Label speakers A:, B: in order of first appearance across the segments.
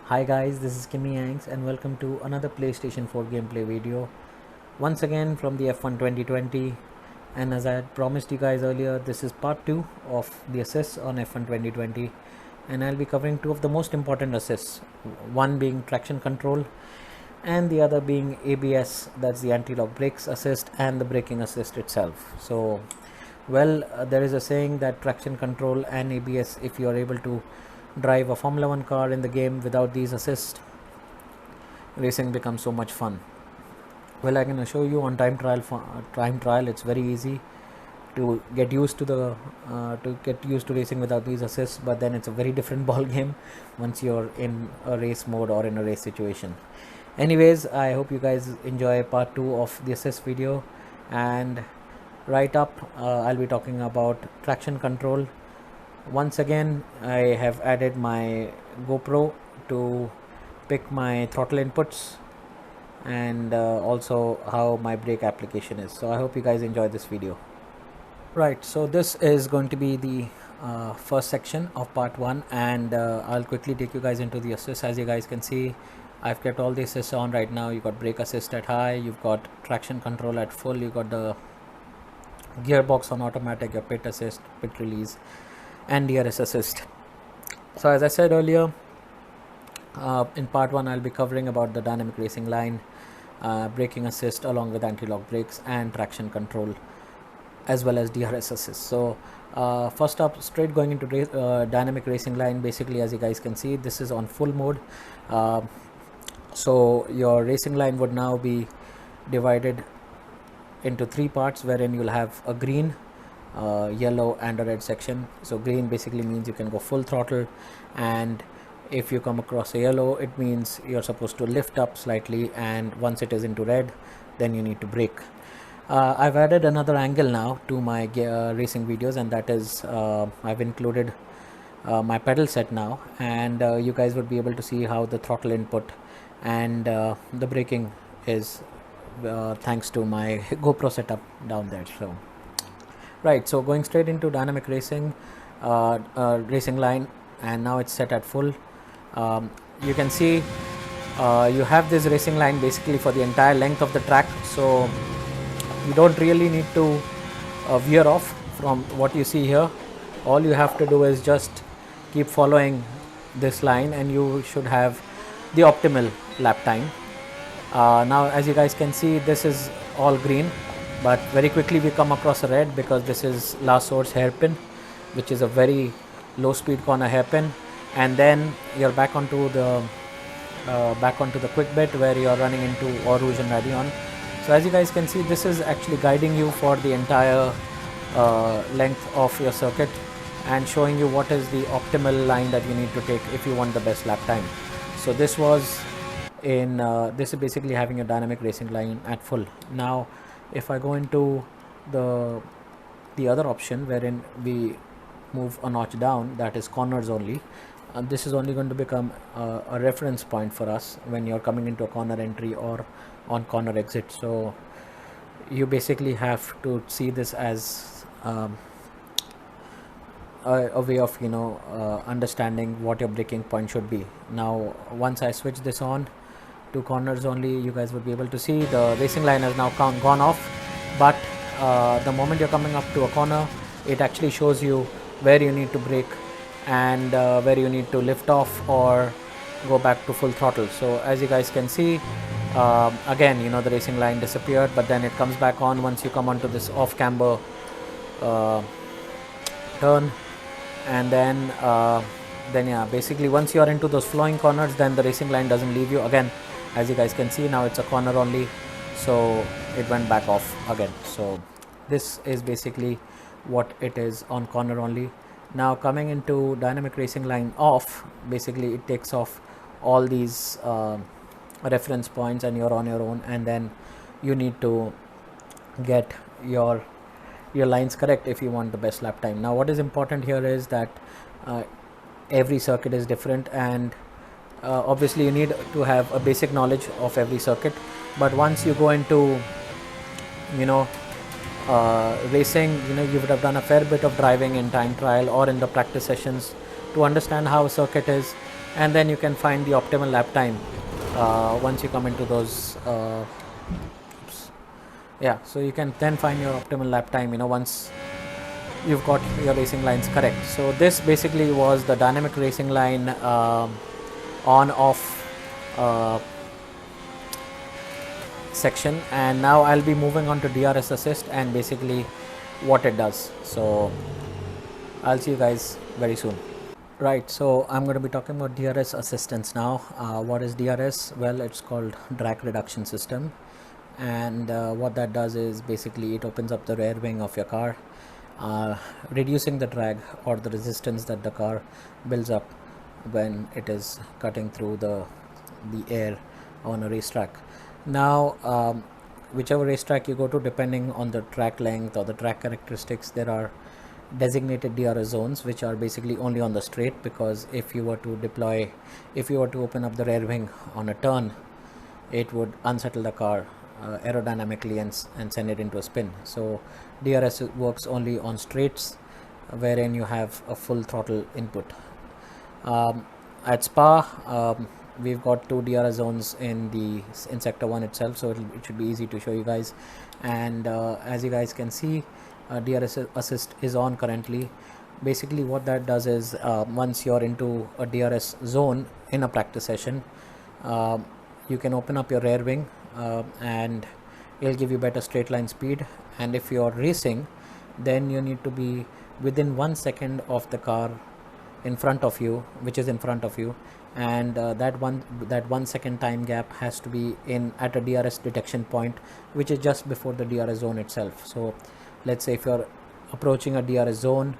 A: Hi guys, this is Kimmy Yanks and welcome to another PlayStation 4 gameplay video. Once again from the F1 2020, and as I had promised you guys earlier, this is part 2 of the assists on F1 2020, and I'll be covering two of the most important assists, one being traction control and the other being ABS, that's the anti-lock brakes assist, and the braking assist itself. So there is a saying that traction control and ABS, if you are able to drive a Formula 1 car in the game without these assists, racing becomes so much fun. Well, I'm going to show you on time trial. It's very easy to get used to racing without these assists, but then it's a very different ball game once you're in a race mode or in a race situation. Anyways, I hope you guys enjoy part 2 of the assist video, and right up I'll be talking about traction control. Once again, I have added my GoPro to pick my throttle inputs and also how my brake application is. So I hope you guys enjoy this video. Right, so this is going to be the first section of part 1, and I'll quickly take you guys into the assist. As you guys can see, I've kept all the assists on right now. You've got brake assist at high, you've got traction control at full, you've got the gearbox on automatic, your pit assist, pit release, and DRS assist. So as I said earlier, in part 1 I'll be covering about the dynamic racing line, braking assist along with anti-lock brakes, and traction control as well as DRS assist. So first up, straight going into dynamic racing line. Basically, as you guys can see, this is on full mode. So your racing line would now be divided into 3 parts, wherein you'll have a green, yellow, and a red section. So green basically means you can go full throttle, and if you come across a yellow, it means you're supposed to lift up slightly, and once it is into red, then you need to brake. I've added another angle now to my racing videos, and that is I've included my pedal set now, and you guys would be able to see how the throttle input and the braking is thanks to my GoPro setup down there. So right, so going straight into dynamic racing racing line, and now it's set at full. You can see you have this racing line basically for the entire length of the track, so you don't really need to veer off from what you see here. All you have to do is just keep following this line, and you should have the optimal lap time. Now as you guys can see, this is all green, but very quickly we come across a red because this is last source hairpin, which is a very low speed corner hairpin, and then you're back onto the quick bit where you're running into Eau Rouge and Raidillon. So as you guys can see, this is actually guiding you for the entire length of your circuit and showing you what is the optimal line that you need to take if you want the best lap time. So this is basically having a dynamic racing line at full. Now if I go into the other option wherein we move a notch down, that is corners only, this is only going to become a reference point for us when you're coming into a corner entry or on corner exit. So you basically have to see this as a way of understanding what your braking point should be. Now once I switch this on to corners only, you guys would be able to see the racing line has now gone off, but the moment you're coming up to a corner, it actually shows you where you need to brake and where you need to lift off or go back to full throttle. So as you guys can see, again, the racing line disappeared, but then it comes back on once you come onto this off camber turn, and then yeah, basically once you're into those flowing corners, then the racing line doesn't leave you. Again, as you guys can see, now it's a corner only, so it went back off again. So this is basically what it is on corner only. Now coming into dynamic racing line off, basically it takes off all these reference points and you're on your own, and then you need to get your lines correct if you want the best lap time. Now what is important here is that every circuit is different, and obviously you need to have a basic knowledge of every circuit, but once you go into racing, you would have done a fair bit of driving in time trial or in the practice sessions to understand how a circuit is, and then you can find the optimal lap time once you come into those yeah, so you can then find your optimal lap time, once you've got your racing lines correct. So this basically was the dynamic racing line on off section, and now I'll be moving on to DRS assist and basically what it does. So I'll see you guys very soon. Right, so I'm going to be talking about DRS assistance now. What is DRS? Well, it's called drag reduction system, and what that does is basically it opens up the rear wing of your car, reducing the drag or the resistance that the car builds up when it is cutting through the air on a racetrack. Now whichever racetrack you go to, depending on the track length or the track characteristics, there are designated DRS zones which are basically only on the straight, because if you were to open up the rear wing on a turn, it would unsettle the car aerodynamically and send it into a spin. So DRS works only on straights, wherein you have a full throttle input. At Spa, we've got 2 DRS zones in sector 1 itself, so it should be easy to show you guys. And as you guys can see, DRS assist is on currently. Basically what that does is, once you're into a DRS zone in a practice session, you can open up your rear wing and it'll give you better straight line speed. And if you're racing, then you need to be within 1 second of the car in front of you, which is in front of you, and that 1 second time gap has to be at a DRS detection point, which is just before the DRS zone itself. So let's say if you're approaching a DRS zone,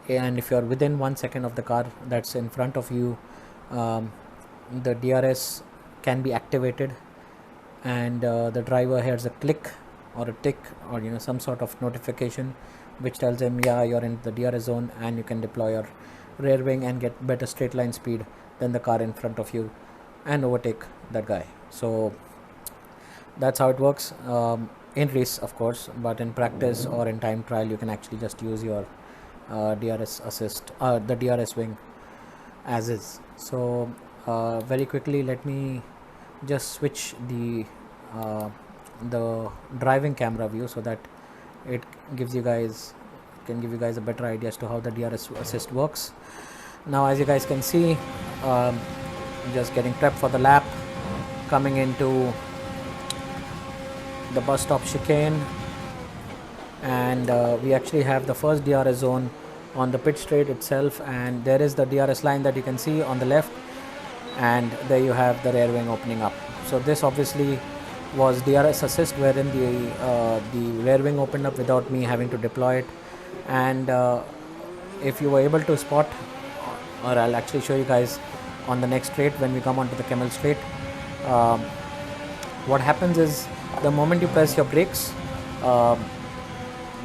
A: and if you're within 1 second of the car that's in front of you, the DRS can be activated, and the driver hears a click or a tick or some sort of notification which tells him, yeah, you're in the DRS zone, and you can deploy your rear wing and get better straight line speed than the car in front of you and overtake that guy. So that's how it works in race, of course, but in practice or in time trial you can actually just use your DRS assist, the DRS wing as is. So very quickly, let me just switch the driving camera view so that it can give you guys a better idea as to how the DRS assist works. Now as you guys can see, just getting prepped for the lap, coming into the bus stop chicane, and we actually have the first DRS zone on the pit straight itself, and there is the DRS line that you can see on the left, and there you have the rear wing opening up. So this obviously was DRS assist, wherein the rear wing opened up without me having to deploy it. And if you were able to spot, or I'll actually show you guys on the next straight when we come onto the Kemmel straight, what happens is the moment you press your brakes,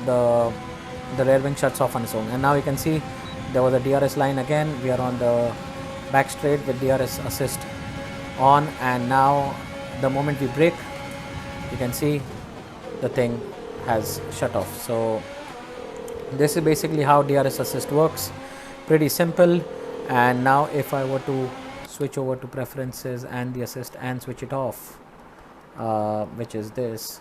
A: the rear wing shuts off on its own. And now you can see there was a DRS line again. We are on the back straight with DRS assist on, and now the moment we brake, you can see the thing has shut off. So this is basically how DRS assist works, pretty simple. And now if I were to switch over to preferences and the assist and switch it off, which is this,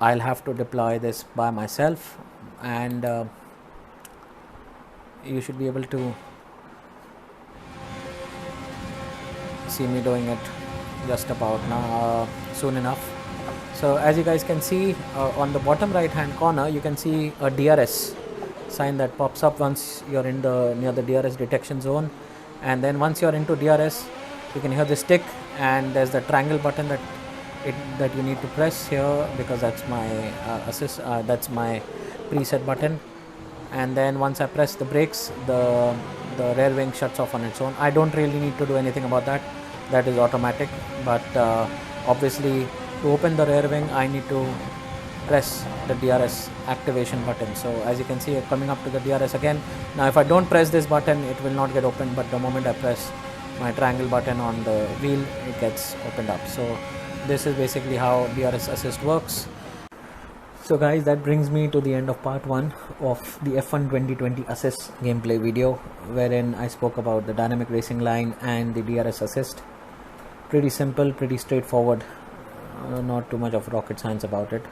A: I'll have to deploy this by myself, and you should be able to see me doing it just about now, soon enough. So as you guys can see, on the bottom right hand corner you can see a DRS sign that pops up once you're in near the DRS detection zone. And then once you're into DRS, you can hear this tick, and there's the triangle button that you need to press here, because that's my assist, that's my preset button. And then once I press the brakes, the rear wing shuts off on its own. I don't really need to do anything about that, that is automatic. But obviously to open the rear wing, I need to press the DRS activation button. So as you can see, coming up to the DRS again. Now if I don't press this button, it will not get opened, but the moment I press my triangle button on the wheel, it gets opened up. So this is basically how DRS assist works. So guys, that brings me to the end of part 1 of the F1 2020 assist gameplay video, wherein I spoke about the dynamic racing line and the DRS assist. Pretty simple, pretty straightforward, not too much of rocket science about it.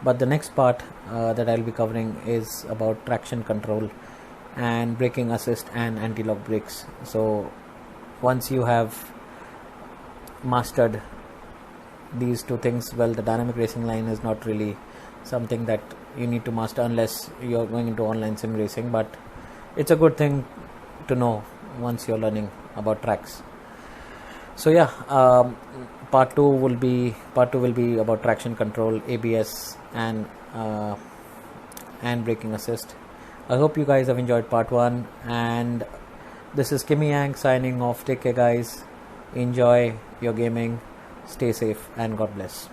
A: But the next part that I'll be covering is about traction control and braking assist and anti-lock brakes. So once you have mastered these two things, well, the dynamic racing line is not really something that you need to master unless you're going into online sim racing, but it's a good thing to know once you're learning about tracks. So yeah, part 2 will be about traction control, ABS and braking assist. I hope you guys have enjoyed part 1, and this is Kimmy Yang signing off. Take care guys, enjoy your gaming, stay safe, and God bless.